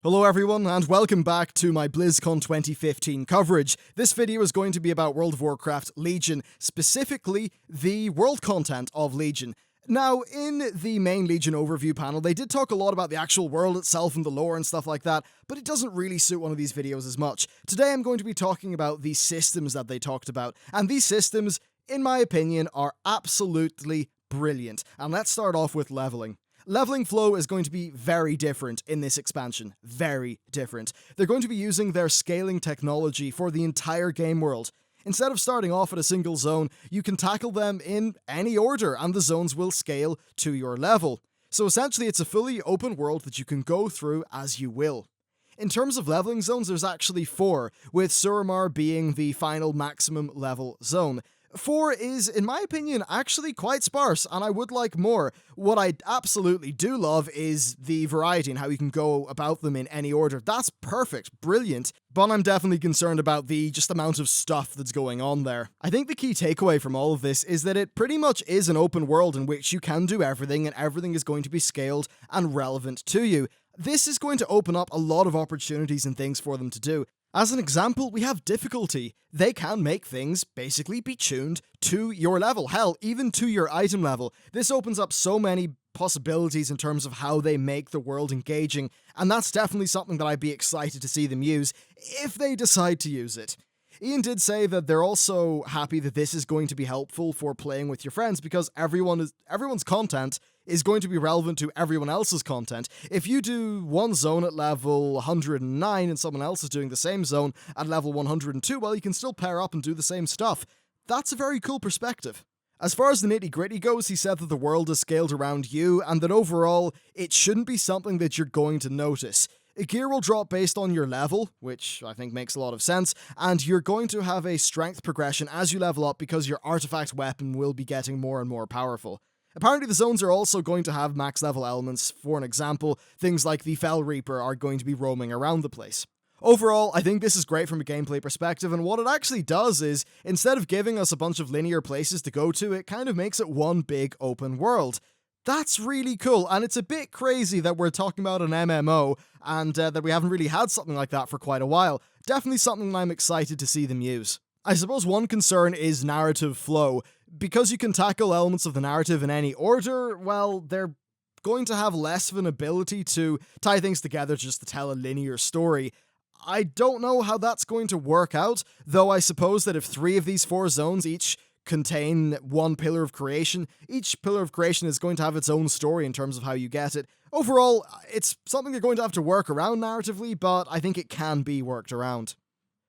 Hello everyone, and welcome back to my BlizzCon 2015 coverage. This video is going to be about World of Warcraft Legion, specifically the world content of Legion. Now, in the main Legion overview panel, they did talk a lot about the actual world itself and the lore and stuff like that, but it doesn't really suit one of these videos as much. Today I'm going to be talking about the systems that they talked about, and these systems, in my opinion, are absolutely brilliant. And let's start off with leveling. Leveling flow is going to be very different in this expansion. Very different. They're going to be using their scaling technology for the entire game world. Instead of starting off at a single zone, you can tackle them in any order and the zones will scale to your level. So essentially it's a fully open world that you can go through as you will. In terms of leveling zones, there's actually 4, with Suramar being the final maximum level zone. 4 is, in my opinion, actually quite sparse, and I would like more. What I absolutely do love is the variety and how you can go about them in any order. That's perfect, brilliant, but I'm definitely concerned about the just amount of stuff that's going on there. I think the key takeaway from all of this is that it pretty much is an open world in which you can do everything, and everything is going to be scaled and relevant to you. This is going to open up a lot of opportunities and things for them to do. As an example, we have difficulty. They can make things basically be tuned to your level, hell, even to your item level. This opens up so many possibilities in terms of how they make the world engaging, and that's definitely something that I'd be excited to see them use, if they decide to use it. Ian did say that they're also happy that this is going to be helpful for playing with your friends, because everyone's content is going to be relevant to everyone else's content. If you do one zone at level 109 and someone else is doing the same zone at level 102, well, you can still pair up and do the same stuff. That's a very cool perspective. As far as the nitty-gritty goes, he said that the world is scaled around you, and that overall, it shouldn't be something that you're going to notice. Gear will drop based on your level, which I think makes a lot of sense, and you're going to have a strength progression as you level up because your artifact weapon will be getting more and more powerful. Apparently the zones are also going to have max level elements. For an example, things like the Fell Reaper are going to be roaming around the place. Overall, I think this is great from a gameplay perspective, and what it actually does is, instead of giving us a bunch of linear places to go to, it kind of makes it one big open world. That's really cool, and it's a bit crazy that we're talking about an MMO, and that we haven't really had something like that for quite a while. Definitely something I'm excited to see them use. I suppose one concern is narrative flow. Because you can tackle elements of the narrative in any order, well, they're going to have less of an ability to tie things together just to tell a linear story. I don't know how that's going to work out, though I suppose that if 3 of these 4 zones each contain one pillar of creation, each pillar of creation is going to have its own story in terms of how you get it. Overall, it's something you're going to have to work around narratively, but I think it can be worked around.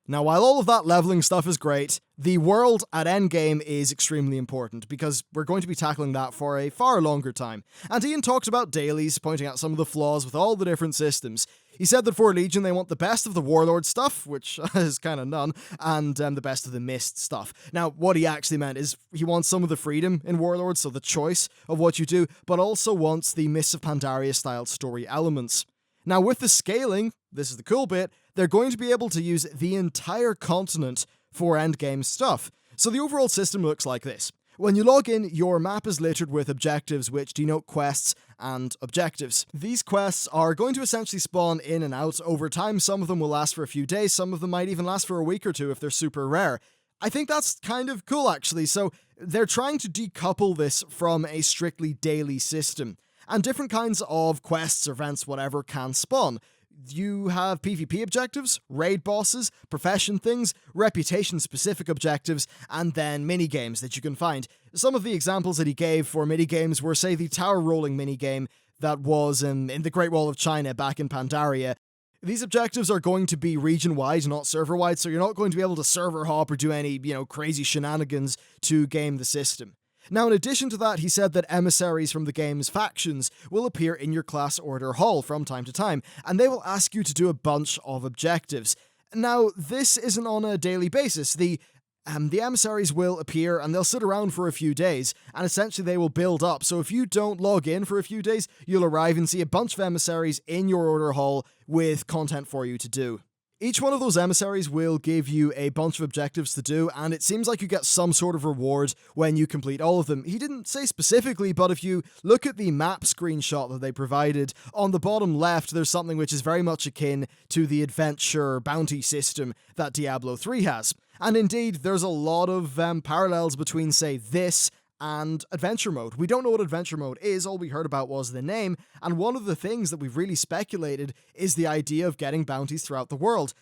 Now, while all of that leveling stuff is great, the world at Endgame is extremely important, because we're going to be tackling that for a far longer time. And Ian talked about dailies, pointing out some of the flaws with all the different systems. He said that for Legion they want the best of the Warlord stuff, which is kind of none, and the best of the Mist stuff. Now, what he actually meant is he wants some of the freedom in Warlord, so the choice of what you do, but also wants the Mists of Pandaria style story elements. Now, with the scaling, this is the cool bit, they're going to be able to use the entire continent for endgame stuff. So the overall system looks like this. When you log in, your map is littered with objectives which denote quests and objectives. These quests are going to essentially spawn in and out over time. Some of them will last for a few days, some of them might even last for a week or two if they're super rare. I think that's kind of cool, actually. So they're trying to decouple this from a strictly daily system. And different kinds of quests, events, whatever, can spawn. You have PvP objectives, raid bosses, profession things, reputation-specific objectives, and then minigames that you can find. Some of the examples that he gave for minigames were, say, the tower rolling minigame that was in the Great Wall of China back in Pandaria. These objectives are going to be region-wide, not server-wide, so you're not going to be able to server hop or do any, crazy shenanigans to game the system. Now, in addition to that, he said that emissaries from the game's factions will appear in your class order hall from time to time, and they will ask you to do a bunch of objectives. Now, this isn't on a daily basis. The emissaries will appear and they'll sit around for a few days, and essentially they will build up. So if you don't log in for a few days, you'll arrive and see a bunch of emissaries in your order hall with content for you to do. Each one of those emissaries will give you a bunch of objectives to do, and it seems like you get some sort of reward when you complete all of them. He didn't say specifically, but if you look at the map screenshot that they provided, on the bottom left there's something which is very much akin to the adventure bounty system that Diablo 3 has. And indeed, there's a lot of parallels between, say, this and adventure mode. We don't know what adventure mode is, all we heard about was the name, and one of the things that we've really speculated is the idea of getting bounties throughout the world.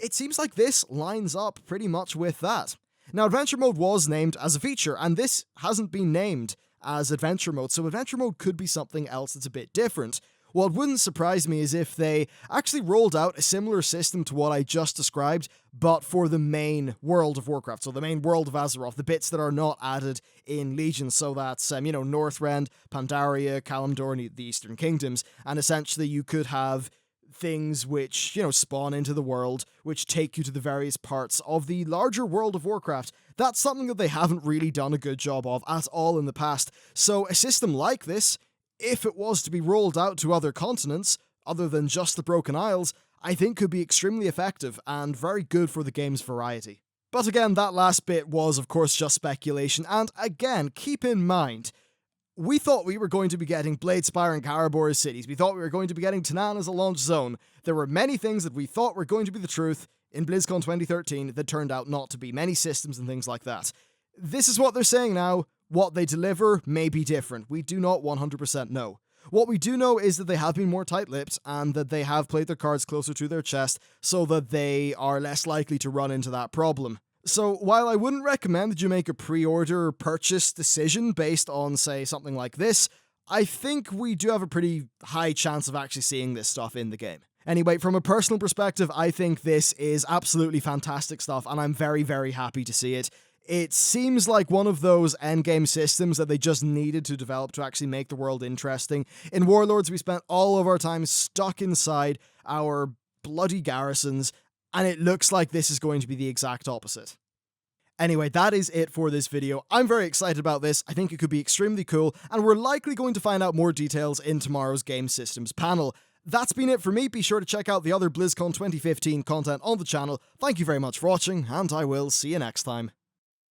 It seems like this lines up pretty much with that. Now, adventure mode was named as a feature, and this hasn't been named as adventure mode, so adventure mode could be something else that's a bit different. What wouldn't surprise me is if they actually rolled out a similar system to what I just described, but for the main World of Warcraft, so the main world of Azeroth, the bits that are not added in Legion, so that's, Northrend, Pandaria, Kalimdor, and the Eastern Kingdoms, and essentially you could have things which, spawn into the world, which take you to the various parts of the larger World of Warcraft. That's something that they haven't really done a good job of at all in the past, so a system like this, if it was to be rolled out to other continents, other than just the Broken Isles, I think could be extremely effective and very good for the game's variety. But again, that last bit was of course just speculation, and again, keep in mind, we thought we were going to be getting Bladespire and Karabor as cities, we thought we were going to be getting Tanaan as a launch zone. There were many things that we thought were going to be the truth in BlizzCon 2013 that turned out not to be, many systems and things like that. This is what they're saying now. What they deliver may be different. We do not 100% know. What we do know is that they have been more tight-lipped and that they have played their cards closer to their chest so that they are less likely to run into that problem. So while I wouldn't recommend that you make a pre-order purchase decision based on, say, something like this, I think we do have a pretty high chance of actually seeing this stuff in the game. Anyway, from a personal perspective, I think this is absolutely fantastic stuff and I'm very, very happy to see it. It seems like one of those endgame systems that they just needed to develop to actually make the world interesting. In Warlords, we spent all of our time stuck inside our bloody garrisons, and it looks like this is going to be the exact opposite. Anyway, that is it for this video. I'm very excited about this. I think it could be extremely cool, and we're likely going to find out more details in tomorrow's Game Systems panel. That's been it for me. Be sure to check out the other BlizzCon 2015 content on the channel. Thank you very much for watching, and I will see you next time.